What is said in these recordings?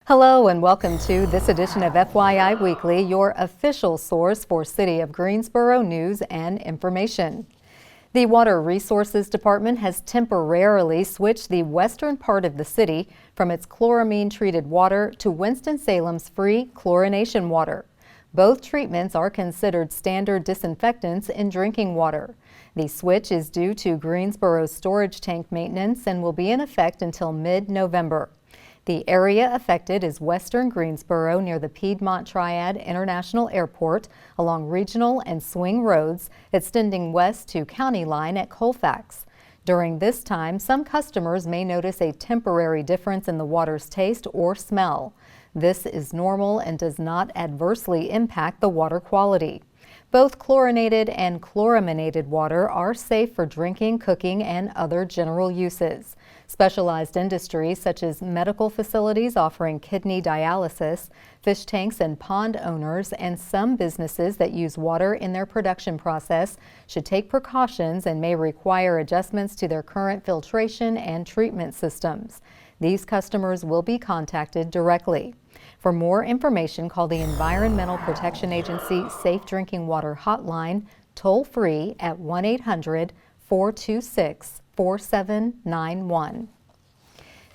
Hello and welcome to this edition of FYI Weekly, your official source for City of Greensboro news and information. The Water Resources Department has temporarily switched the western part of the city from its chloramine-treated water to Winston-Salem's free chlorination water. Both treatments are considered standard disinfectants in drinking water. The switch is due to Greensboro's storage tank maintenance and will be in effect until mid-November. The area affected is western Greensboro near the Piedmont Triad International Airport along Regional and Swing Roads, extending west to County Line at Colfax. During this time, some customers may notice a temporary difference in the water's taste or smell. This is normal and does not adversely impact the water quality. Both chlorinated and chloraminated water are safe for drinking, cooking, and other general uses. Specialized industries such as medical facilities offering kidney dialysis, fish tanks and pond owners, and some businesses that use water in their production process should take precautions and may require adjustments to their current filtration and treatment systems. These customers will be contacted directly. For more information, call the Environmental Protection Agency Safe Drinking Water Hotline toll-free at 1-800-426-4791.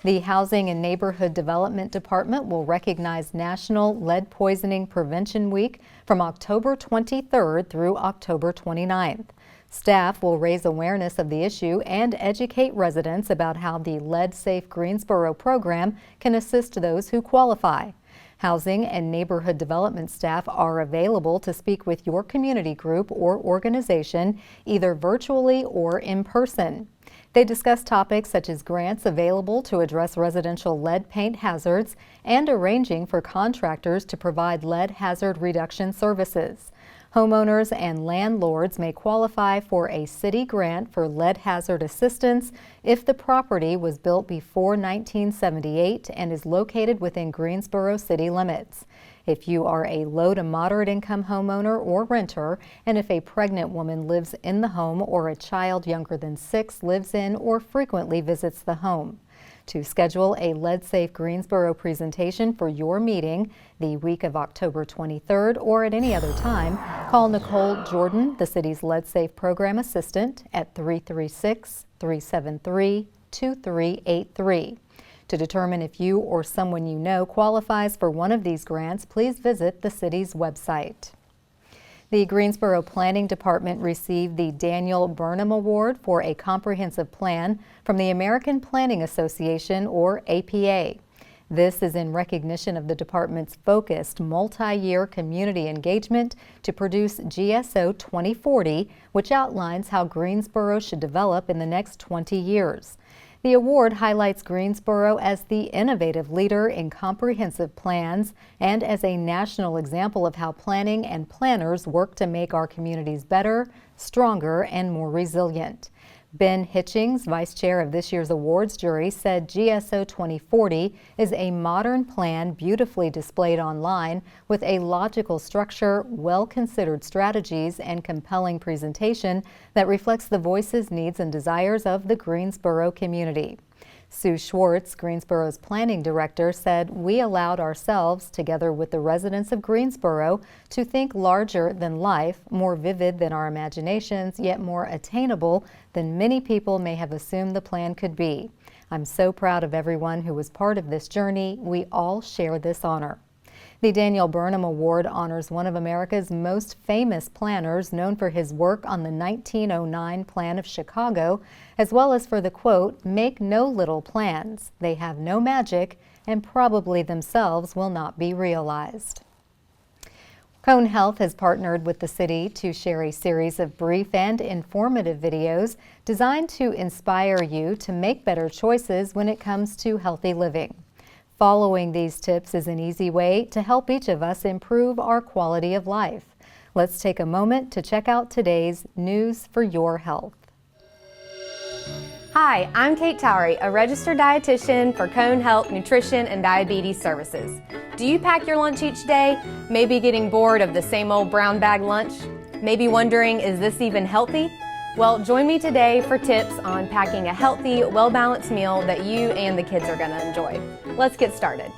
The Housing and Neighborhood Development Department will recognize National Lead Poisoning Prevention Week from October 23rd through October 29th. Staff will raise awareness of the issue and educate residents about how the Lead Safe Greensboro program can assist those who qualify. Housing and neighborhood development staff are available to speak with your community group or organization, either virtually or in person. They discuss topics such as grants available to address residential lead paint hazards and arranging for contractors to provide lead hazard reduction services. Homeowners and landlords may qualify for a city grant for lead hazard assistance if the property was built before 1978 and is located within Greensboro city limits. If you are a low to moderate income homeowner or renter, and if a pregnant woman lives in the home or a child younger than 6 lives in or frequently visits the home. To schedule a Lead Safe Greensboro presentation for your meeting the week of October 23rd or at any other time, call Nicole Jordan, the city's Lead Safe Program Assistant, at 336-373-2383. To determine if you or someone you know qualifies for one of these grants, please visit the city's website. The Greensboro Planning Department received the Daniel Burnham Award for a comprehensive plan from the American Planning Association, or APA. This is in recognition of the department's focused multi-year community engagement to produce GSO 2040, which outlines how Greensboro should develop in the next 20 years. The award highlights Greensboro as the innovative leader in comprehensive plans and as a national example of how planning and planners work to make our communities better, stronger, and more resilient. Ben Hitchings, vice chair of this year's awards jury, said GSO 2040 is a modern plan beautifully displayed online with a logical structure, well-considered strategies, and compelling presentation that reflects the voices, needs, and desires of the Greensboro community. Sue Schwartz, Greensboro's planning director, said, "We allowed ourselves, together with the residents of Greensboro, to think larger than life, more vivid than our imaginations, yet more attainable than many people may have assumed the plan could be. I'm so proud of everyone who was part of this journey. We all share this honor." The Daniel Burnham Award honors one of America's most famous planners, known for his work on the 1909 Plan of Chicago, as well as for the quote, "Make no little plans. They have no magic and probably themselves will not be realized." Cone Health has partnered with the city to share a series of brief and informative videos designed to inspire you to make better choices when it comes to healthy living. Following these tips is an easy way to help each of us improve our quality of life. Let's take a moment to check out today's News for Your Health. Hi, I'm Kate Towery, a registered dietitian for Cone Health Nutrition and Diabetes Services. Do you pack your lunch each day? Maybe getting bored of the same old brown bag lunch? Maybe wondering, is this even healthy? Well, join me today for tips on packing a healthy, well-balanced meal that you and the kids are going to enjoy. Let's get started.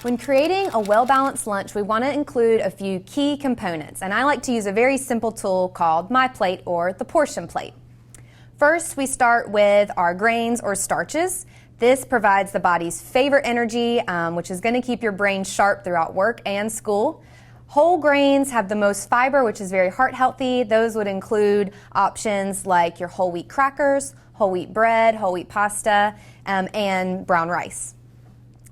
When creating a well-balanced lunch, we want to include a few key components, and I like to use a very simple tool called My Plate or the Portion Plate. First, we start with our grains or starches. This provides the body's favorite energy, which is going to keep your brain sharp throughout work and school. Whole grains have the most fiber, which is very heart healthy. Those would include options like your whole wheat crackers, whole wheat bread, whole wheat pasta, and brown rice.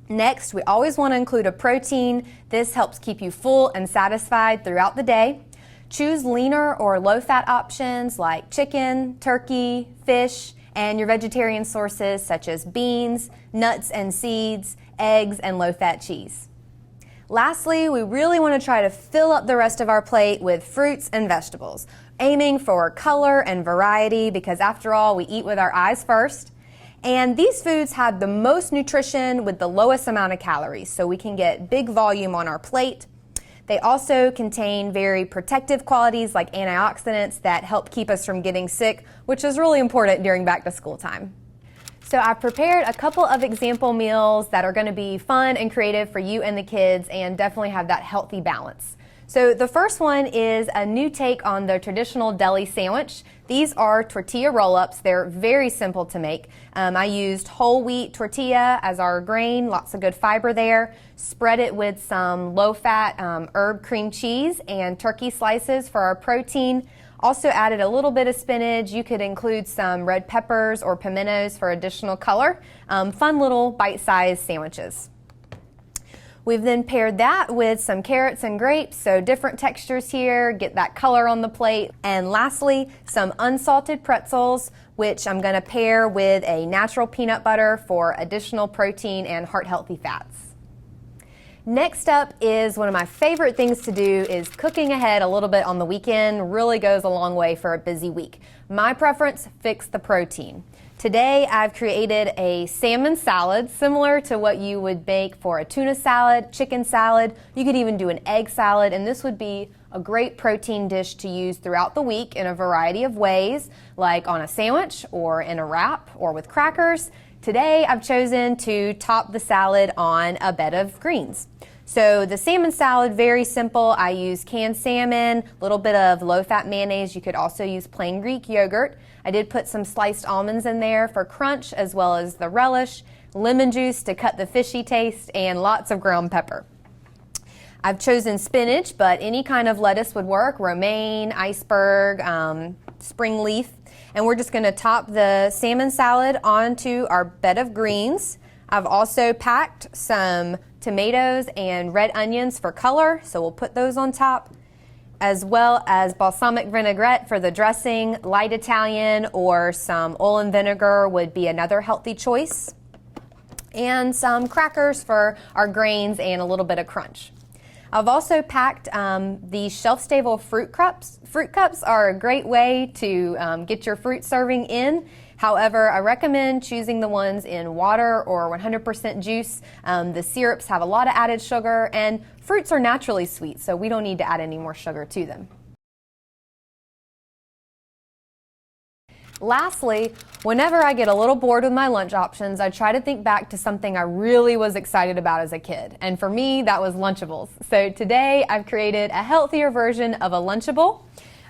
Next, we always want to include a protein. This helps keep you full and satisfied throughout the day. Choose leaner or low-fat options like chicken, turkey, fish, and your vegetarian sources such as beans, nuts and seeds, eggs, and low-fat cheese. Lastly, we really want to try to fill up the rest of our plate with fruits and vegetables, aiming for color and variety because after all, we eat with our eyes first. And these foods have the most nutrition with the lowest amount of calories, so we can get big volume on our plate. They also contain very protective qualities like antioxidants that help keep us from getting sick, which is really important during back to school time. So I've prepared a couple of example meals that are going to be fun and creative for you and the kids and definitely have that healthy balance. So the first one is a new take on the traditional deli sandwich. These are tortilla roll-ups. They're very simple to make. I used whole wheat tortilla as our grain, lots of good fiber there. Spread it with some low-fat herb cream cheese and turkey slices for our protein. Also added a little bit of spinach. You could include some red peppers or pimentos for additional color. Fun little bite-sized sandwiches. We've then paired that with some carrots and grapes, so different textures here, get that color on the plate. And lastly, some unsalted pretzels, which I'm going to pair with a natural peanut butter for additional protein and heart-healthy fats. Next up is one of my favorite things to do is cooking ahead a little bit on the weekend. Really goes a long way for a busy week. My preference, fix the protein. Today I've created a salmon salad similar to what you would make for a tuna salad, chicken salad. You could even do an egg salad, and this would be a great protein dish to use throughout the week in a variety of ways, like on a sandwich or in a wrap or with crackers. Today I've chosen to top the salad on a bed of greens. So the salmon salad, very simple. I use canned salmon, a little bit of low-fat mayonnaise. You could also use plain Greek yogurt. I did put some sliced almonds in there for crunch as well as the relish, lemon juice to cut the fishy taste, and lots of ground pepper. I've chosen spinach, but any kind of lettuce would work, romaine, iceberg, spring leaf. And we're just going to top the salmon salad onto our bed of greens. I've also packed some tomatoes and red onions for color, so we'll put those on top, as well as balsamic vinaigrette for the dressing. Light Italian or some oil and vinegar would be another healthy choice. And some crackers for our grains and a little bit of crunch. I've also packed these shelf-stable fruit cups. Fruit cups are a great way to get your fruit serving in. However, I recommend choosing the ones in water or 100% juice. The syrups have a lot of added sugar, and fruits are naturally sweet, so we don't need to add any more sugar to them. Lastly, whenever I get a little bored with my lunch options, I try to think back to something I really was excited about as a kid. And for me, that was Lunchables. So today I've created a healthier version of a Lunchable.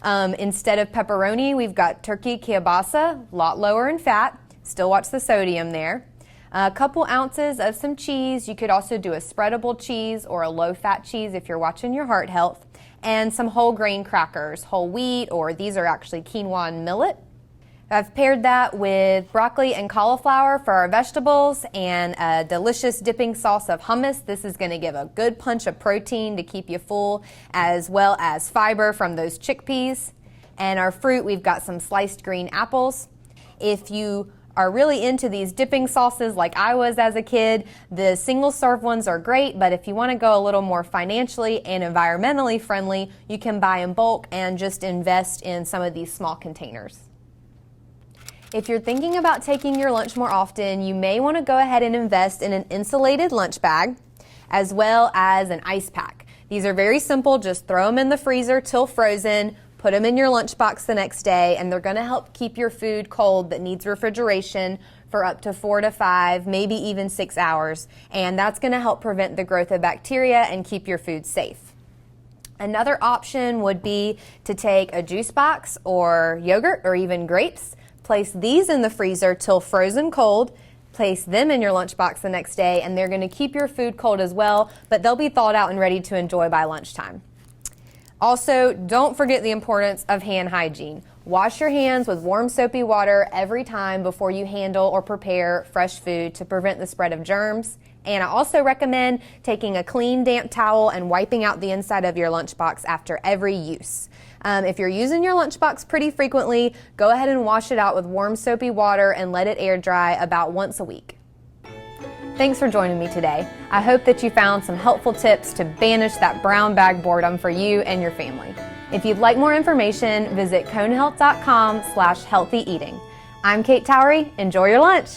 Instead of pepperoni, we've got turkey kielbasa, a lot lower in fat. Still watch the sodium there. A couple ounces of some cheese. You could also do a spreadable cheese or a low-fat cheese if you're watching your heart health. And some whole grain crackers, whole wheat, or these are actually quinoa and millet. I've paired that with broccoli and cauliflower for our vegetables and a delicious dipping sauce of hummus. This is going to give a good punch of protein to keep you full, as well as fiber from those chickpeas. And our fruit, we've got some sliced green apples. If you are really into these dipping sauces like I was as a kid, the single serve ones are great, but if you want to go a little more financially and environmentally friendly, you can buy in bulk and just invest in some of these small containers. If you're thinking about taking your lunch more often, you may want to go ahead and invest in an insulated lunch bag as well as an ice pack. These are very simple. Just throw them in the freezer till frozen, put them in your lunchbox the next day, and they're going to help keep your food cold that needs refrigeration for up to 4 to 5, maybe even 6 hours. And that's going to help prevent the growth of bacteria and keep your food safe. Another option would be to take a juice box or yogurt or even grapes, place these in the freezer till frozen cold, place them in your lunchbox the next day, and they're going to keep your food cold as well, but they'll be thawed out and ready to enjoy by lunchtime. Also, don't forget the importance of hand hygiene. Wash your hands with warm soapy water every time before you handle or prepare fresh food to prevent the spread of germs. And I also recommend taking a clean, damp towel and wiping out the inside of your lunchbox after every use. If you're using your lunchbox pretty frequently, go ahead and wash it out with warm soapy water and let it air dry about once a week. Thanks for joining me today. I hope that you found some helpful tips to banish that brown bag boredom for you and your family. If you'd like more information, visit conehealth.com/healthy eating. I'm Kate Towery. Enjoy your lunch.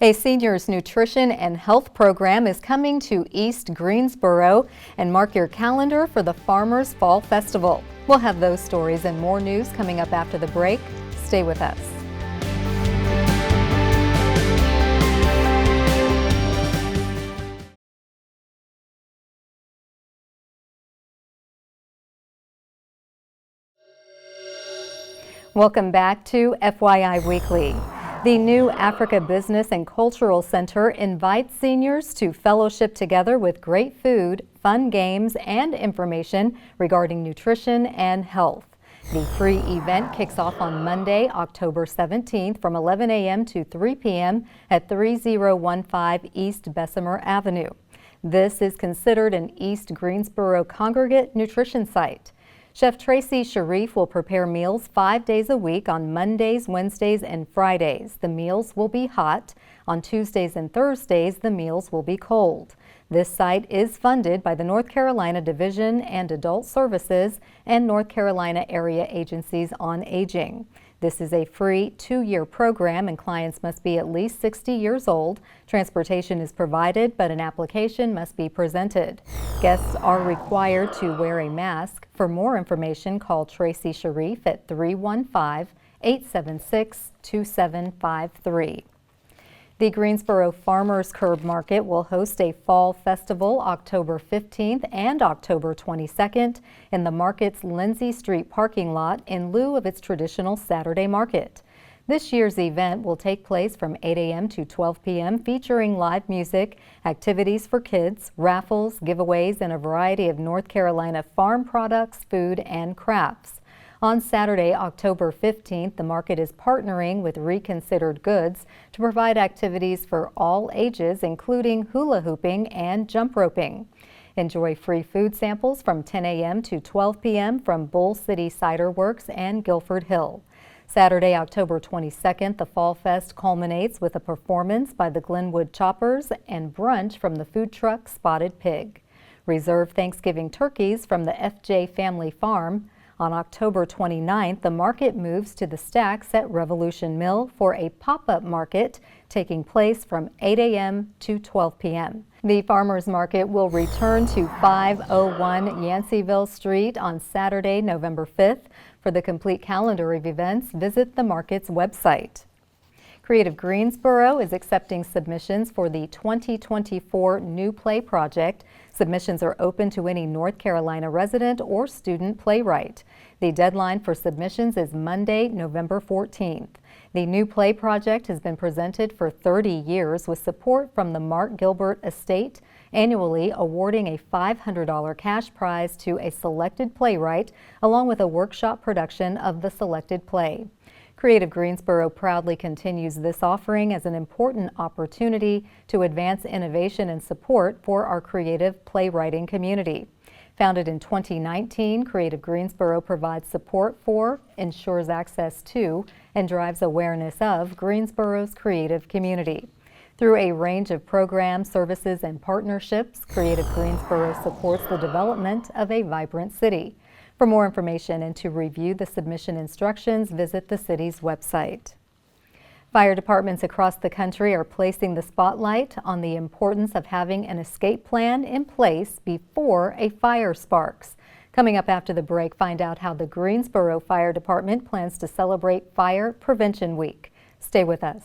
A seniors nutrition and health program is coming to East Greensboro, and mark your calendar for the Farmers Fall Festival. We'll have those stories and more news coming up after the break. Stay with us. Welcome back to FYI Weekly. The new Africa Business and Cultural Center invites seniors to fellowship together with great food, fun games, and information regarding nutrition and health. The free event kicks off on Monday, October 17th from 11 a.m. to 3 p.m. at 3015 East Bessemer Avenue. This is considered an East Greensboro congregate nutrition site. Chef Tracy Sharif will prepare meals 5 days a week on Mondays, Wednesdays, and Fridays. The meals will be hot. On Tuesdays and Thursdays, the meals will be cold. This site is funded by the North Carolina Division and Adult Services and North Carolina Area Agencies on Aging. This is a free 2-year program, and clients must be at least 60 years old. Transportation is provided, but an application must be presented. Guests are required to wear a mask. For more information, call Tracy Sharif at 315-876-2753. The Greensboro Farmers Curb Market will host a fall festival October 15th and October 22nd in the market's Lindsay Street parking lot in lieu of its traditional Saturday market. This year's event will take place from 8 a.m. to 12 p.m. featuring live music, activities for kids, raffles, giveaways, and a variety of North Carolina farm products, food, and crafts. On Saturday, October 15th, the market is partnering with Reconsidered Goods to provide activities for all ages, including hula hooping and jump roping. Enjoy free food samples from 10 a.m. to 12 p.m. from Bull City Cider Works and Guilford Hill. Saturday, October 22nd, the Fall Fest culminates with a performance by the Glenwood Choppers and brunch from the food truck Spotted Pig. Reserve Thanksgiving turkeys from the FJ Family Farm. On October 29th, the market moves to the Stacks at Revolution Mill for a pop-up market taking place from 8 a.m. to 12 p.m. The farmers market will return to 501 Yanceyville Street on Saturday, November 5th. For the complete calendar of events, visit the market's website. Creative Greensboro is accepting submissions for the 2024 New Play Project. Submissions are open to any North Carolina resident or student playwright. The deadline for submissions is Monday, November 14th. The New Play Project has been presented for 30 years with support from the Mark Gilbert Estate, annually awarding a $500 cash prize to a selected playwright, along with a workshop production of the selected play. Creative Greensboro proudly continues this offering as an important opportunity to advance innovation and support for our creative playwriting community. Founded in 2019, Creative Greensboro provides support for, ensures access to, and drives awareness of Greensboro's creative community. Through a range of programs, services, and partnerships, Creative Greensboro supports the development of a vibrant city. For more information and to review the submission instructions, visit the city's website. Fire departments across the country are placing the spotlight on the importance of having an escape plan in place before a fire sparks. Coming up after the break, find out how the Greensboro Fire Department plans to celebrate Fire Prevention Week. Stay with us.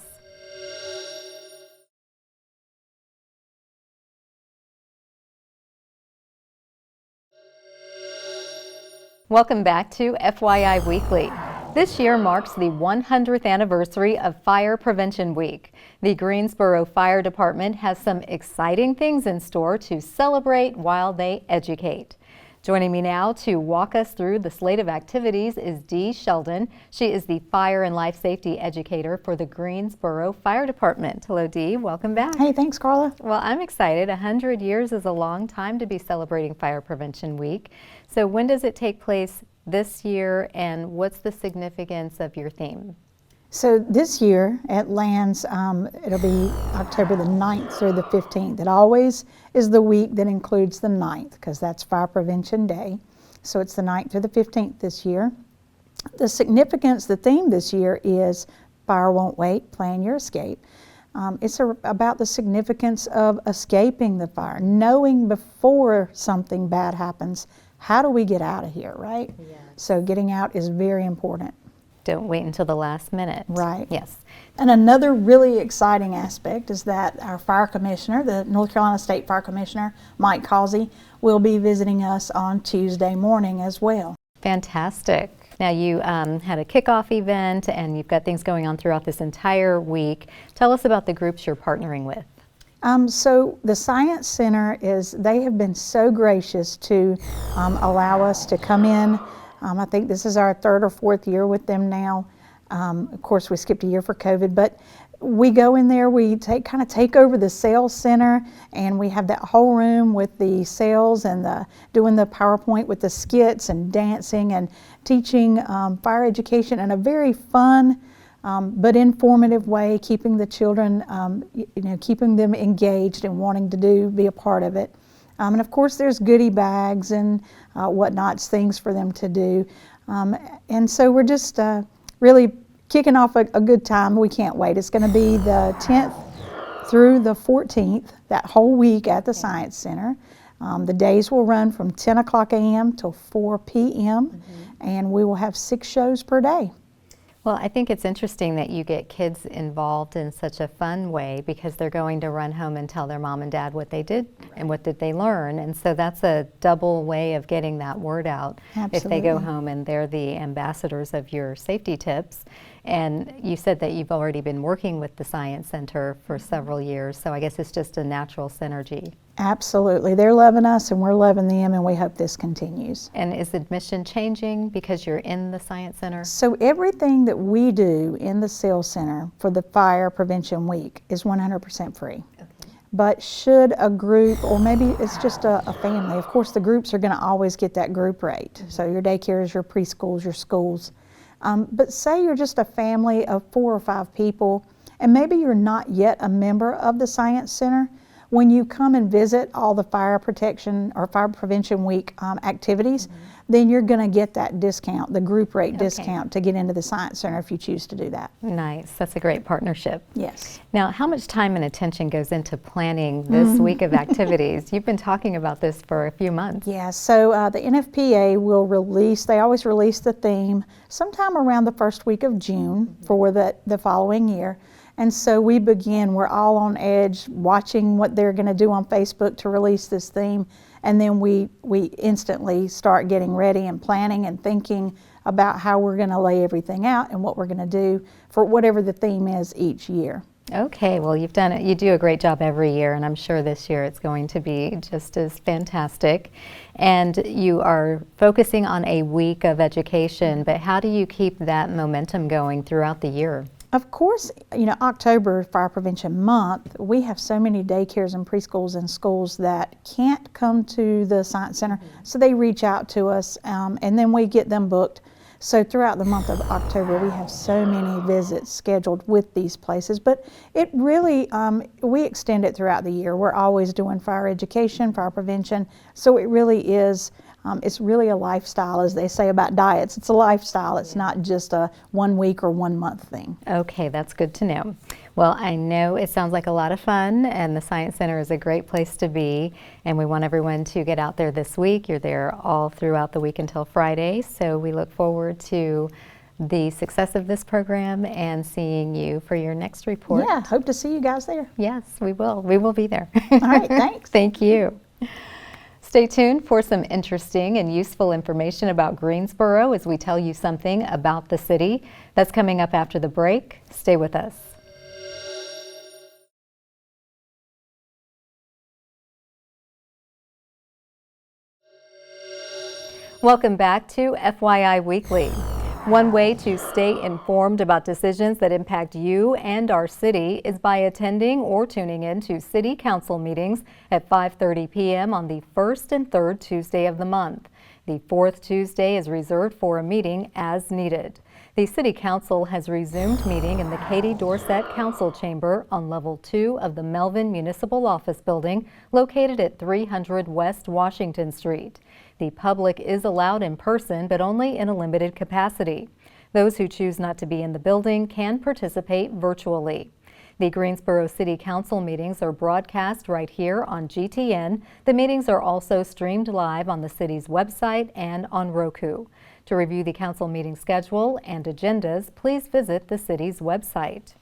Welcome back to FYI Weekly. This year marks the 100th anniversary of Fire Prevention Week. The Greensboro Fire Department has some exciting things in store to celebrate while they educate. Joining me now to walk us through the slate of activities is Dee Sheldon. She is the Fire and Life Safety Educator for the Greensboro Fire Department. Hello, Dee. Welcome back. Hey, thanks, Carla. Well, I'm excited. 100 years is a long time to be celebrating Fire Prevention Week. So when does it take place this year, and what's the significance of your theme? So this year it lands, it'll be October the 9th through the 15th. It always is the week that includes the 9th because that's Fire Prevention Day. So it's the 9th through the 15th this year. The significance, the theme this year is Fire Won't Wait, Plan Your Escape. It's about the significance of escaping the fire, knowing before something bad happens, how do we get out of here, right? Yes. So getting out is very important. Don't wait until the last minute. Right. Yes. And another really exciting aspect is that our fire commissioner, the North Carolina State Fire Commissioner, Mike Causey, will be visiting us on Tuesday morning as well. Fantastic. Now you had a kickoff event and you've got things going on throughout this entire week. Tell us about the groups you're partnering with. So the Science Center they have been so gracious to allow us to come in. I think this is our 3rd or 4th year with them now. Of course, we skipped a year for COVID, but we go in there, we kind of take over the sales center, and we have that whole room with the sales and doing the PowerPoint with the skits and dancing and teaching fire education in a very fun but informative way, keeping the children, keeping them engaged and wanting to be a part of it. And of course there's goodie bags and whatnots, things for them to do. And so we're just really kicking off a good time. We can't wait. It's going to be the 10th through the 14th, that whole week at the Science Center. The days will run from 10 o'clock a.m. till 4 p.m. And we will have 6 shows per day. Well, I think it's interesting that you get kids involved in such a fun way because they're going to run home and tell their mom and dad what they did and what did they learn. And so that's a double way of getting that word out. Absolutely. If they go home and they're the ambassadors of your safety tips. And you said that you've already been working with the Science Center for several years, so I guess it's just a natural synergy. Absolutely. They're loving us and we're loving them, and we hope this continues. And is admission changing because you're in the Science Center? So everything that we do in the sales center for the Fire Prevention Week is 100% free. Okay. But should a group, or maybe it's just a family, of course the groups are going to always get that group rate. So your daycares, your preschools, your schools. But say you're just a family of 4 or 5 people, and maybe you're not yet a member of the Science Center. When you come and visit all the Fire Protection or Fire Prevention Week activities, then you're going to get that discount, the group rate discount, to get into the Science Center if you choose to do that. Nice. That's a great partnership. Yes. Now, how much time and attention goes into planning this week of activities? You've been talking about this for a few months. Yeah, so the NFPA will release, they always release the theme sometime around the first week of June for the following year. And so we're all on edge watching what they're going to do on Facebook to release this theme. And then we instantly start getting ready and planning and thinking about how we're going to lay everything out and what we're going to do for whatever the theme is each year. Okay, well, you've done it. You do a great job every year, and I'm sure this year it's going to be just as fantastic. And you are focusing on a week of education, but how do you keep that momentum going throughout the year? Of course, October, Fire Prevention Month, we have so many daycares and preschools and schools that can't come to the Science Center, so they reach out to us, and then we get them booked. So throughout the month of October, we have so many visits scheduled with these places, but it really, we extend it throughout the year. We're always doing fire education, fire prevention, so it really is It's really a lifestyle, as they say about diets. It's a lifestyle. It's not just a 1 week or 1 month thing. Okay, that's good to know. Well, I know it sounds like a lot of fun, and the Science Center is a great place to be, and we want everyone to get out there this week. You're there all throughout the week until Friday, so we look forward to the success of this program and seeing you for your next report. Yeah, hope to see you guys there. Yes, we will. We will be there. All right, thanks. Thank you. Stay tuned for some interesting and useful information about Greensboro as we tell you something about the city. That's coming up after the break. Stay with us. Welcome back to FYI Weekly. One way to stay informed about decisions that impact you and our city is by attending or tuning in to City Council meetings at 5:30 p.m. on the first and third Tuesday of the month. The fourth Tuesday is reserved for a meeting as needed. The City Council has resumed meeting in the Katie Dorset Council Chamber on Level 2 of the Melvin Municipal Office Building located at 300 West Washington Street. The public is allowed in person, but only in a limited capacity. Those who choose not to be in the building can participate virtually. The Greensboro City Council meetings are broadcast right here on GTN. The meetings are also streamed live on the city's website and on Roku. To review the council meeting schedule and agendas, please visit the city's website.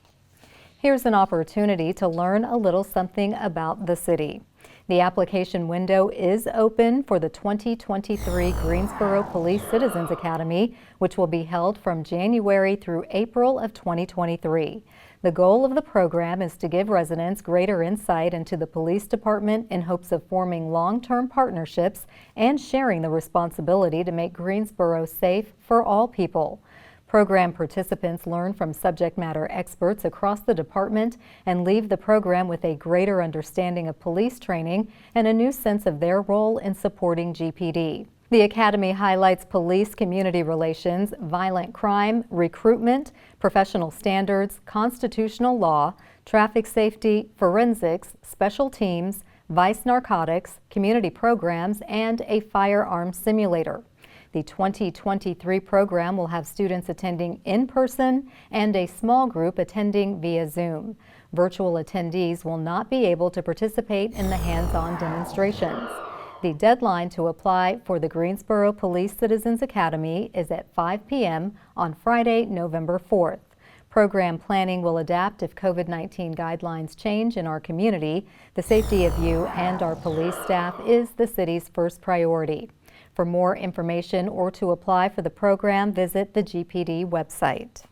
Here's an opportunity to learn a little something about the city. The application window is open for the 2023 Greensboro Police Citizens Academy, which will be held from January through April of 2023. The goal of the program is to give residents greater insight into the police department in hopes of forming long-term partnerships and sharing the responsibility to make Greensboro safe for all people. Program participants learn from subject matter experts across the department and leave the program with a greater understanding of police training and a new sense of their role in supporting GPD. The Academy highlights police community relations, violent crime, recruitment, professional standards, constitutional law, traffic safety, forensics, special teams, vice narcotics, community programs, and a firearms simulator. The 2023 program will have students attending in person and a small group attending via Zoom. Virtual attendees will not be able to participate in the hands-on demonstrations. The deadline to apply for the Greensboro Police Citizens Academy is at 5 p.m. on Friday, November 4th. Program planning will adapt if COVID-19 guidelines change in our community. The safety of you and our police staff is the city's first priority. For more information or to apply for the program, visit the GPD website.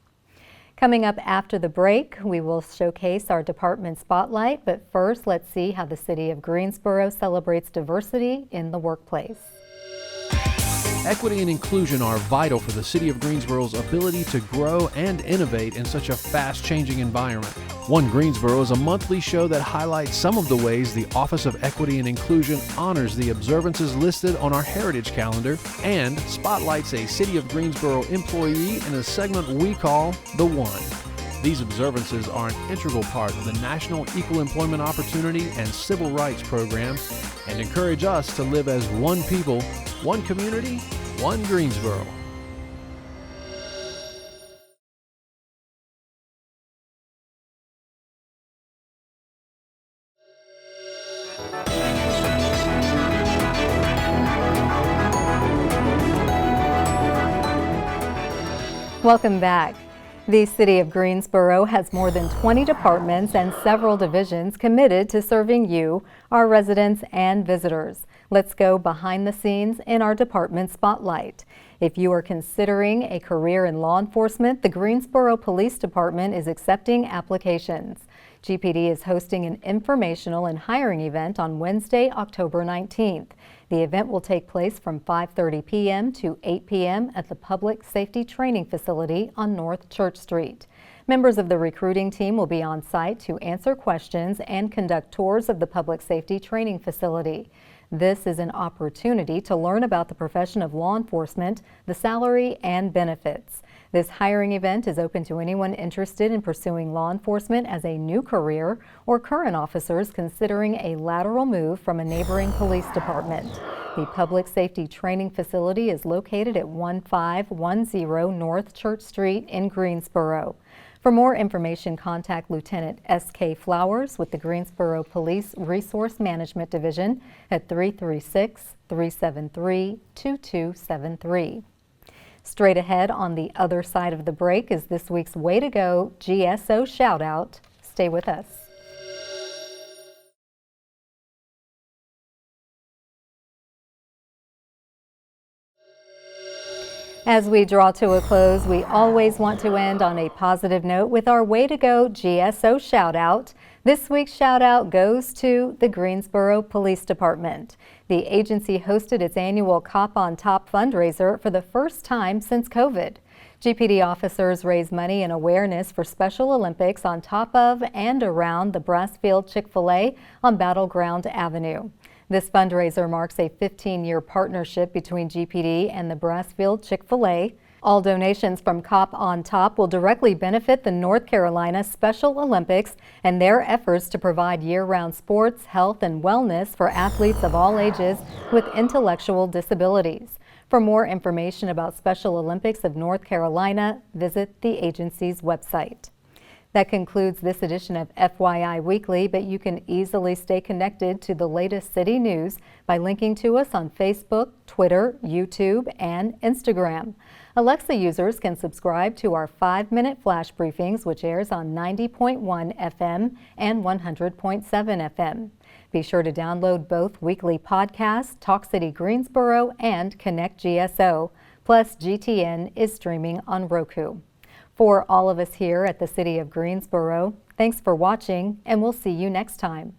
Coming up after the break, we will showcase our department spotlight, but first let's see how the city of Greensboro celebrates diversity in the workplace. Equity and inclusion are vital for the city of Greensboro's ability to grow and innovate in such a fast-changing environment. One Greensboro is a monthly show that highlights some of the ways the Office of Equity and Inclusion honors the observances listed on our heritage calendar and spotlights a City of Greensboro employee in a segment we call The One. These observances are an integral part of the National Equal Employment Opportunity and Civil Rights Program and encourage us to live as one people, one community, one Greensboro. Welcome back. The City of Greensboro has more than 20 departments and several divisions committed to serving you, our residents and visitors. Let's go behind the scenes in our department spotlight. If you are considering a career in law enforcement, the Greensboro Police Department is accepting applications. GPD is hosting an informational and hiring event on Wednesday, October 19th. The event will take place from 5:30 p.m. to 8 p.m. at the Public Safety Training Facility on North Church Street. Members of the recruiting team will be on site to answer questions and conduct tours of the Public Safety Training Facility. This is an opportunity to learn about the profession of law enforcement, the salary, and benefits. This hiring event is open to anyone interested in pursuing law enforcement as a new career or current officers considering a lateral move from a neighboring police department. The Public Safety Training Facility is located at 1510 North Church Street in Greensboro. For more information, contact Lieutenant S.K. Flowers with the Greensboro Police Resource Management Division at 336-373-2273. Straight ahead on the other side of the break is this week's Way to Go GSO Shoutout. Stay with us. As we draw to a close, we always want to end on a positive note with our Way to Go GSO Shoutout. This week's shout-out goes to the Greensboro Police Department. The agency hosted its annual Cop on Top fundraiser for the first time since COVID. GPD officers raised money and awareness for Special Olympics on top of and around the Brassfield Chick-fil-A on Battleground Avenue. This fundraiser marks a 15-year partnership between GPD and the Brassfield Chick-fil-A. All donations from Cop on Top will directly benefit the North Carolina Special Olympics and their efforts to provide year-round sports, health, and wellness for athletes of all ages with intellectual disabilities. For more information about Special Olympics of North Carolina, visit the agency's website. That concludes this edition of FYI Weekly, but you can easily stay connected to the latest city news by linking to us on Facebook, Twitter, YouTube, and Instagram. Alexa users can subscribe to our 5-minute flash briefings, which airs on 90.1 FM and 100.7 FM. Be sure to download both weekly podcasts, Talk City Greensboro and Connect GSO. Plus, GTN is streaming on Roku. For all of us here at the City of Greensboro, thanks for watching, and we'll see you next time.